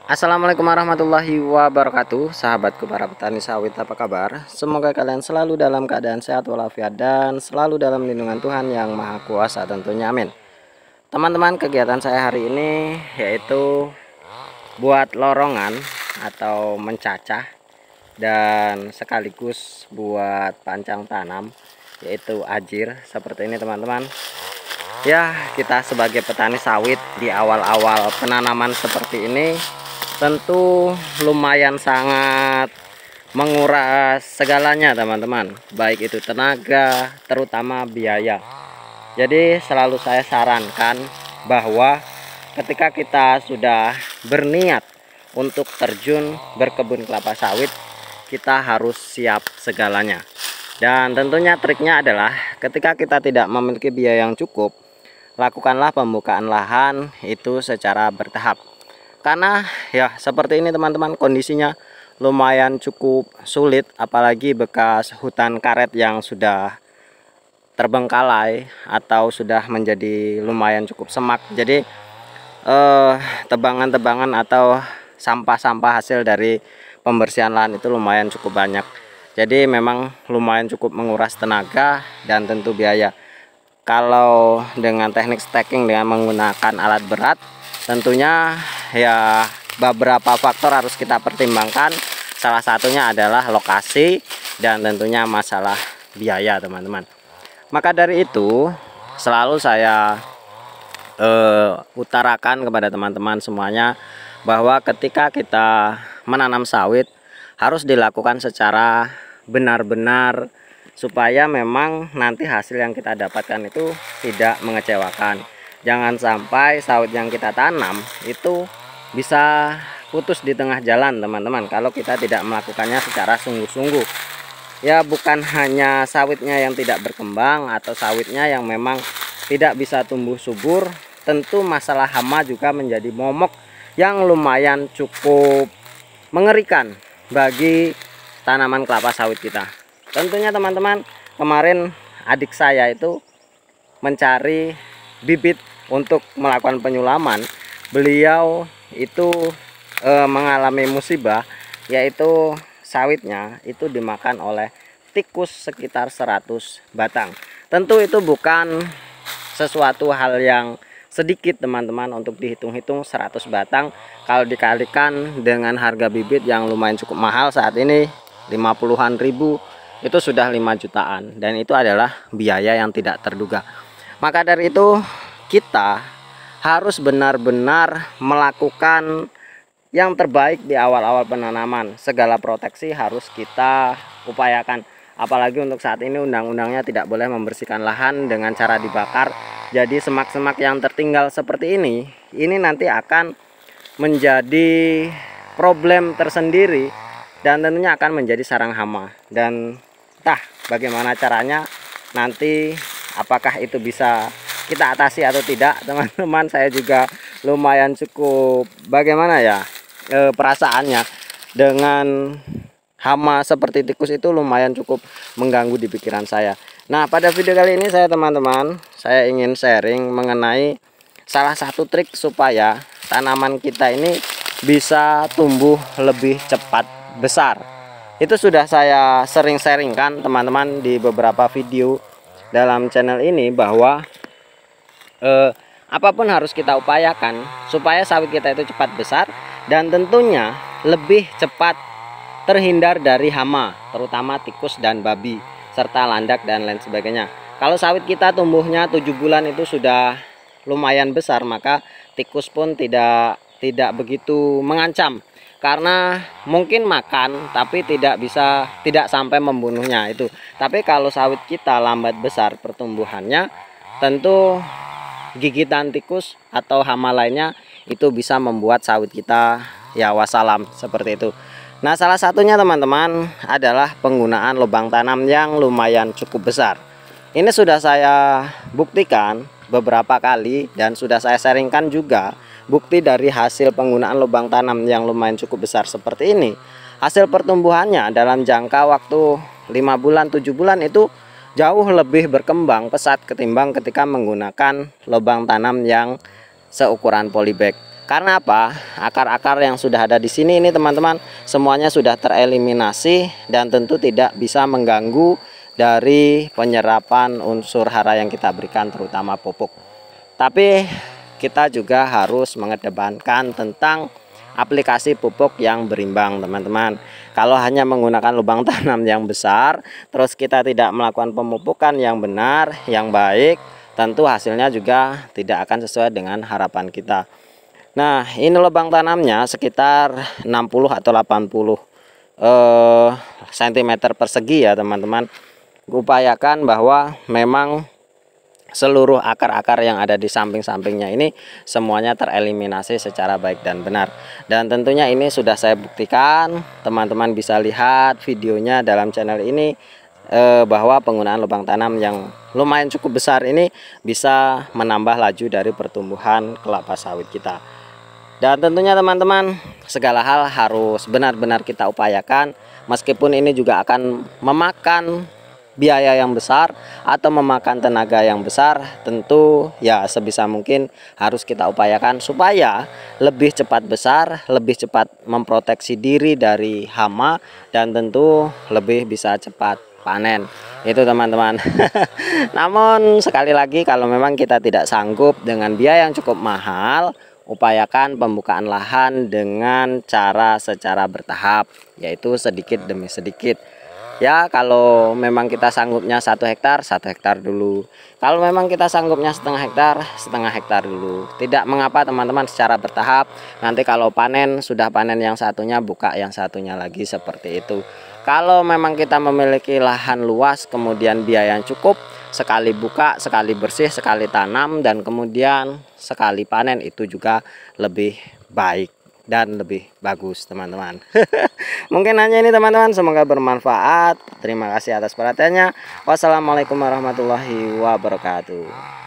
Assalamualaikum warahmatullahi wabarakatuh. Sahabatku para petani sawit, apa kabar? Semoga kalian selalu dalam keadaan sehat walafiat dan selalu dalam lindungan Tuhan yang Maha Kuasa tentunya, amin. Teman-teman, kegiatan saya hari ini yaitu buat lorongan atau mencacah dan sekaligus buat pancang tanam, yaitu ajir seperti ini teman-teman. Ya, kita sebagai petani sawit di awal-awal penanaman seperti ini tentu lumayan sangat menguras segalanya teman-teman, baik itu tenaga terutama biaya. Jadi selalu saya sarankan bahwa ketika kita sudah berniat untuk terjun berkebun kelapa sawit, kita harus siap segalanya. Dan tentunya triknya adalah ketika kita tidak memiliki biaya yang cukup, lakukanlah pembukaan lahan itu secara bertahap. Karena ya seperti ini teman-teman, kondisinya lumayan cukup sulit, apalagi bekas hutan karet yang sudah terbengkalai atau sudah menjadi lumayan cukup semak. Jadi tebangan-tebangan atau sampah-sampah hasil dari pembersihan lahan itu lumayan cukup banyak. Jadi memang lumayan cukup menguras tenaga dan tentu biaya. Kalau dengan teknik stacking dengan menggunakan alat berat, tentunya ya beberapa faktor harus kita pertimbangkan. Salah satunya adalah lokasi dan tentunya masalah biaya teman-teman. Maka dari itu selalu saya utarakan kepada teman-teman semuanya bahwa ketika kita menanam sawit harus dilakukan secara benar-benar supaya memang nanti hasil yang kita dapatkan itu tidak mengecewakan. Jangan sampai sawit yang kita tanam itu bisa putus di tengah jalan teman-teman, kalau kita tidak melakukannya secara sungguh-sungguh. Ya, bukan hanya sawitnya yang tidak berkembang atau sawitnya yang memang tidak bisa tumbuh subur, tentu masalah hama juga menjadi momok yang lumayan cukup mengerikan bagi tanaman kelapa sawit kita. Tentunya teman-teman, kemarin adik saya itu mencari bibit untuk melakukan penyulaman. Beliau itu mengalami musibah, yaitu sawitnya itu dimakan oleh tikus sekitar 100 batang. Tentu itu bukan sesuatu hal yang sedikit teman-teman, untuk dihitung-hitung 100 batang kalau dikalikan dengan harga bibit yang lumayan cukup mahal saat ini 50-an ribu, itu sudah 5 jutaan, dan itu adalah biaya yang tidak terduga. Maka dari itu kita harus benar-benar melakukan yang terbaik di awal-awal penanaman. Segala proteksi harus kita upayakan, apalagi untuk saat ini undang-undangnya tidak boleh membersihkan lahan dengan cara dibakar. Jadi semak-semak yang tertinggal seperti ini nanti akan menjadi problem tersendiri dan tentunya akan menjadi sarang hama. Dan entah bagaimana caranya nanti, apakah itu bisa kita atasi atau tidak teman-teman. Saya juga lumayan cukup bagaimana ya perasaannya dengan hama seperti tikus itu, lumayan cukup mengganggu di pikiran saya. Nah, pada video kali ini teman-teman, saya ingin sharing mengenai salah satu trik supaya tanaman kita ini bisa tumbuh lebih cepat besar. Itu sudah saya sering sharingkan teman-teman di beberapa video dalam channel ini, bahwa apapun harus kita upayakan supaya sawit kita itu cepat besar dan tentunya lebih cepat terhindar dari hama, terutama tikus dan babi serta landak dan lain sebagainya. Kalau sawit kita tumbuhnya 7 bulan itu sudah lumayan besar, maka tikus pun tidak begitu mengancam, karena mungkin makan tapi tidak sampai membunuhnya itu. Tapi kalau sawit kita lambat besar pertumbuhannya, tentu gigitan tikus atau hama lainnya itu bisa membuat sawit kita ya wassalam seperti itu. Nah, salah satunya teman-teman adalah penggunaan lubang tanam yang lumayan cukup besar. Ini sudah saya buktikan beberapa kali dan sudah saya sharingkan juga bukti dari hasil penggunaan lubang tanam yang lumayan cukup besar seperti ini. Hasil pertumbuhannya dalam jangka waktu 5 bulan 7 bulan itu jauh lebih berkembang pesat ketimbang ketika menggunakan lubang tanam yang seukuran polybag. Karena apa? Akar-akar yang sudah ada di sini ini teman-teman semuanya sudah tereliminasi dan tentu tidak bisa mengganggu dari penyerapan unsur hara yang kita berikan, terutama pupuk. Tapi kita juga harus mengedepankan tentang aplikasi pupuk yang berimbang, teman-teman. Kalau hanya menggunakan lubang tanam yang besar terus kita tidak melakukan pemupukan yang benar, yang baik, tentu hasilnya juga tidak akan sesuai dengan harapan kita. Nah, ini lubang tanamnya sekitar 60 atau 80 cm persegi ya teman-teman. Upayakan bahwa memang seluruh akar-akar yang ada di samping-sampingnya ini semuanya tereliminasi secara baik dan benar. Dan tentunya ini sudah saya buktikan, teman-teman bisa lihat videonya dalam channel ini, bahwa penggunaan lubang tanam yang lumayan cukup besar ini bisa menambah laju dari pertumbuhan kelapa sawit kita. Dan tentunya teman-teman, segala hal harus benar-benar kita upayakan, meskipun ini juga akan memakan biaya yang besar atau memakan tenaga yang besar, tentu ya sebisa mungkin harus kita upayakan supaya lebih cepat besar, lebih cepat memproteksi diri dari hama, dan tentu lebih bisa cepat panen. Itu teman-teman. Namun sekali lagi, kalau memang kita tidak sanggup dengan biaya yang cukup mahal, upayakan pembukaan lahan dengan cara secara bertahap, yaitu sedikit demi sedikit. Ya, kalau memang kita sanggupnya 1 hektar, 1 hektar dulu. Kalau memang kita sanggupnya setengah hektar dulu. Tidak mengapa teman-teman, secara bertahap. Nanti kalau panen, sudah panen yang satunya, buka yang satunya lagi, seperti itu. Kalau memang kita memiliki lahan luas, kemudian biaya yang cukup, sekali buka, sekali bersih, sekali tanam, dan kemudian sekali panen, itu juga lebih baik dan lebih bagus teman-teman. Mungkin hanya ini teman-teman, semoga bermanfaat. Terima kasih atas perhatiannya. Wassalamualaikum warahmatullahi wabarakatuh.